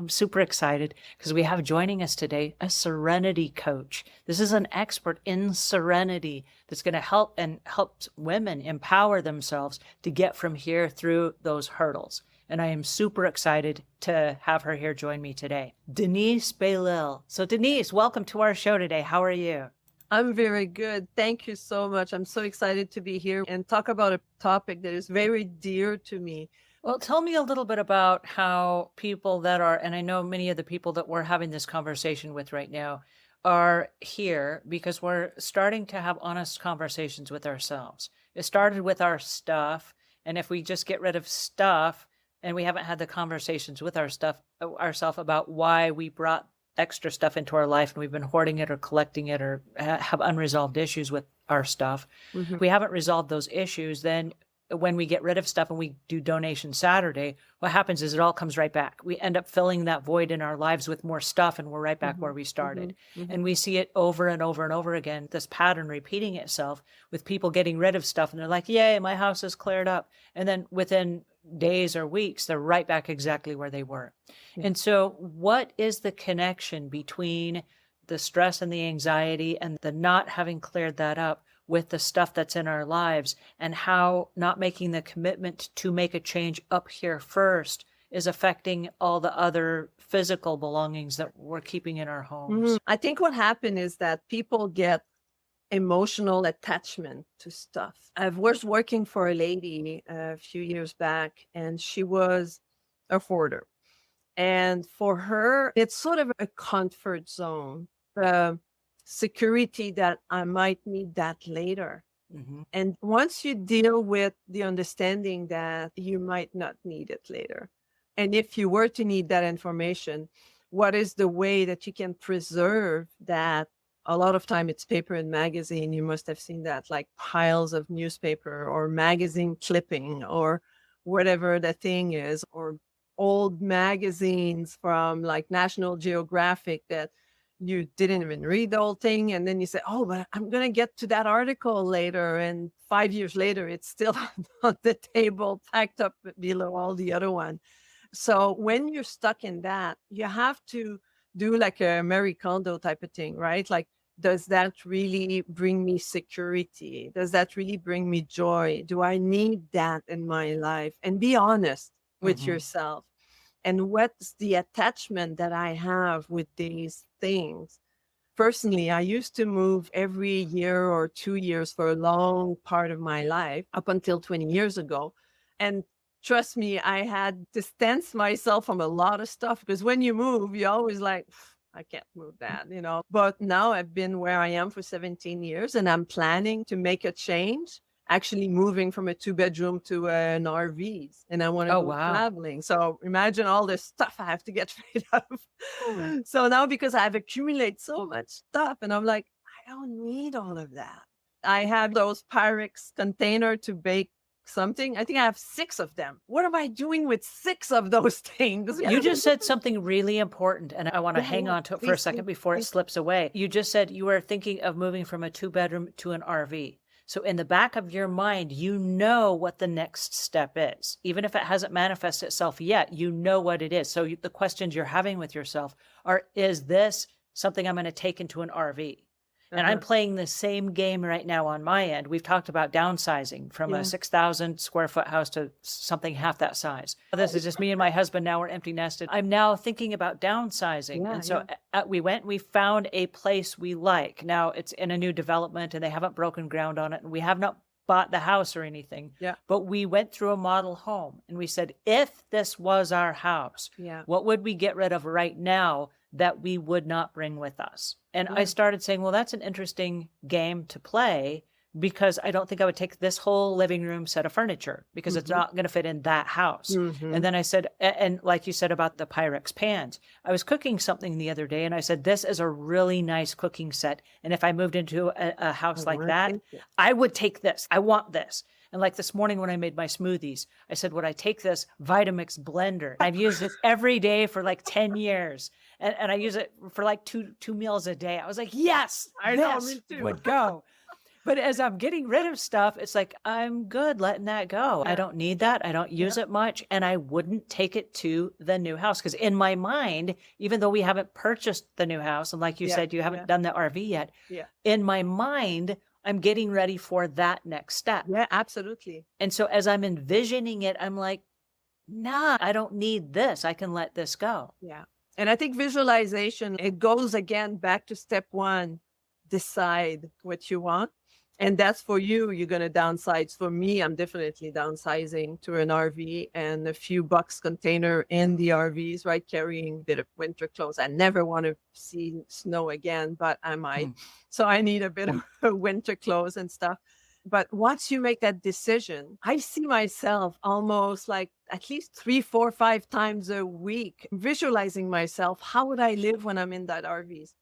I'm super excited because we have joining us today a Serenity coach. This is an expert in Serenity that's going to help women empower themselves to get from here through those hurdles. And I am super excited to have her here join me today. Denise Belisle. So Denise, welcome to our show today. How are you? I'm very good. Thank you so much. I'm so excited to be here and talk about a topic that is very dear to me. Well, tell me a little bit about how people that are, and I know many of the people that we're having this conversation with right now are here because we're starting to have honest conversations with ourselves. It started with our stuff. And if we just get rid of stuff and we haven't had the conversations with ourselves about why we brought extra stuff into our life and we've been hoarding it or collecting it or have unresolved issues with our stuff. Mhm. If we haven't resolved those issues, then when we get rid of stuff and we do Donation Saturday, what happens is it all comes right back. We end up filling that void in our lives with more stuff and we're right back where we started. And we see it over and over and over again, this pattern repeating itself with people getting rid of stuff. And they're like, yay, my house is cleared up. And then within days or weeks, they're right back exactly where they were. Yeah. And so what is the connection between the stress and the anxiety and the not having cleared that up with the stuff that's in our lives, and how not making the commitment to make a change up here first is affecting all the other physical belongings that we're keeping in our homes? I think what happened is that people get emotional attachment to stuff. I was working for a lady a few years back, and she was a hoarder. And for her, it's sort of a comfort zone. Security that I might need that later. And once you deal with the understanding that you might not need it later, and if you were to need that information, what is the way that you can preserve that? A lot of time it's paper and magazine. You must have seen that, like piles of newspaper or magazine clipping or whatever the thing is, or old magazines from like National Geographic that you didn't even read the whole thing. And then you say, oh, but I'm going to get to that article later. And 5 years later, it's still on the table, packed up below all the other one. So when you're stuck in that, you have to do like a Marie Kondo type of thing, right? Like, does that really bring me security? Does that really bring me joy? Do I need that in my life? And be honest with yourself. And what's the attachment that I have with these things? Personally, I used to move every year or 2 years for a long part of my life, up until 20 years ago. And trust me, I had distanced myself from a lot of stuff, because when you move, you're always like, I can't move that, But now I've been where I am for 17 years, and I'm planning to make a change, actually moving from a 2-bedroom to an RVs, and I want to go traveling. So imagine all the stuff I have to get rid of. So now, because I've accumulated so much stuff, and I'm like, I don't need all of that. I have those Pyrex container to bake something. I think I have 6 of them. What am I doing with 6 of those things? You just said something really important, and I want to hang on to it for a second before it slips away. You just said you were thinking of moving from a 2-bedroom to an RV. So in the back of your mind, you know what the next step is. Even if it hasn't manifested itself yet, you know what it is. So the questions you're having with yourself are, is this something I'm going to take into an RV? And I'm playing the same game right now on my end. We've talked about downsizing from a 6,000 square foot house to something half that size. This is just me and my husband. Now we're empty nested. I'm now thinking about downsizing. And so we found a place we like. Now it's in a new development and they haven't broken ground on it. And we have not bought the house or anything. But we went through a model home and we said, if this was our house, what would we get rid of right now that we would not bring with us? And I started saying, well, that's an interesting game to play, because I don't think I would take this whole living room set of furniture because it's not going to fit in that house. And then I said, and like you said about the Pyrex pans, I was cooking something the other day and I said, this is a really nice cooking set. And if I moved into a house like that, I would take this. I want this. And like this morning when I made my smoothies, I said, would I take this Vitamix blender? I've used it every day for like 10 years. And I use it for like two meals a day. I was like, yes, I know, me too. would go. But as I'm getting rid of stuff, it's like, I'm good letting that go. I don't need that. I don't use it much. And I wouldn't take it to the new house. Because in my mind, even though we haven't purchased the new house, and like you said, you haven't done the RV yet, in my mind, I'm getting ready for that next step. Yeah, absolutely. And so as I'm envisioning it, I'm like, nah, I don't need this. I can let this go. Yeah. And I think visualization, it goes again back to step one, decide what you want. And that's for you, you're going to downsize. For me, I'm definitely downsizing to an RV and a few box container in the RVs, right? Carrying a bit of winter clothes. I never want to see snow again, but I might. So I need a bit of winter clothes and stuff. But once you make that decision, I see myself almost like at least 3, 4, 5 times a week, visualizing myself. How would I live when I'm in that RVs?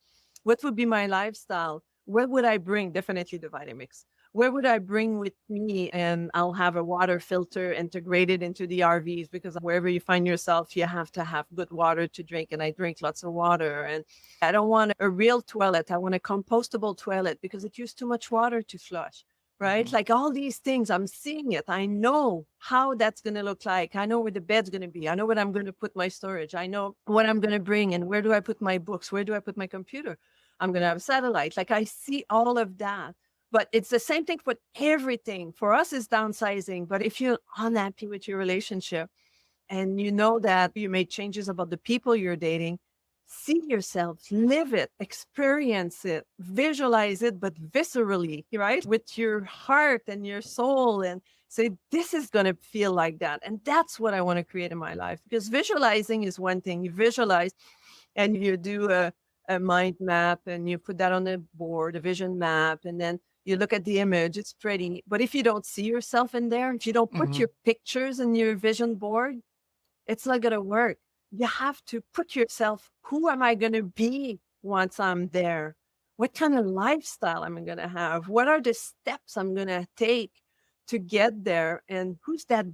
What would be my lifestyle? What would I bring? Definitely the Vitamix. Where would I bring with me? And I'll have a water filter integrated into the RVs, because wherever you find yourself, you have to have good water to drink. And I drink lots of water. And I don't want a real toilet. I want a compostable toilet because it used too much water to flush. Right? Like all these things, I'm seeing it. I know how that's going to look like. I know where the bed's going to be. I know what I'm going to put my storage. I know what I'm going to bring and where do I put my books? Where do I put my computer? I'm going to have a satellite. Like I see all of that. But it's the same thing for everything. For us, it's downsizing. But if you're unhappy with your relationship and you know that you made changes about the people you're dating, see yourself, live it, experience it, visualize it, but viscerally, right? With your heart and your soul, and say, this is going to feel like that. And that's what I want to create in my life. Because visualizing is one thing. You visualize and you do a mind map and you put that on the board, a vision map, and then you look at the image, it's pretty. But if you don't see yourself in there, if you don't put your pictures in your vision board, it's not going to work. You have to put yourself, who am I going to be once I'm there? What kind of lifestyle am I going to have? What are the steps I'm going to take to get there? And who's that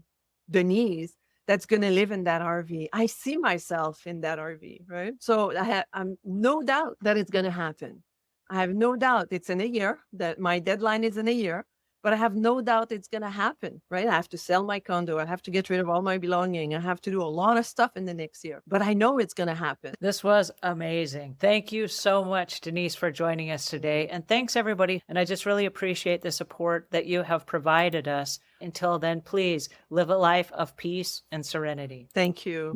Denise that's going to live in that RV? I see myself in that RV, right? So I'm no doubt that it's going to happen. I have no doubt it's in a year, that my deadline is in a year. But I have no doubt it's going to happen, right? I have to sell my condo. I have to get rid of all my belonging. I have to do a lot of stuff in the next year. But I know it's going to happen. This was amazing. Thank you so much, Denise, for joining us today. And thanks, everybody. And I just really appreciate the support that you have provided us. Until then, please live a life of peace and serenity. Thank you.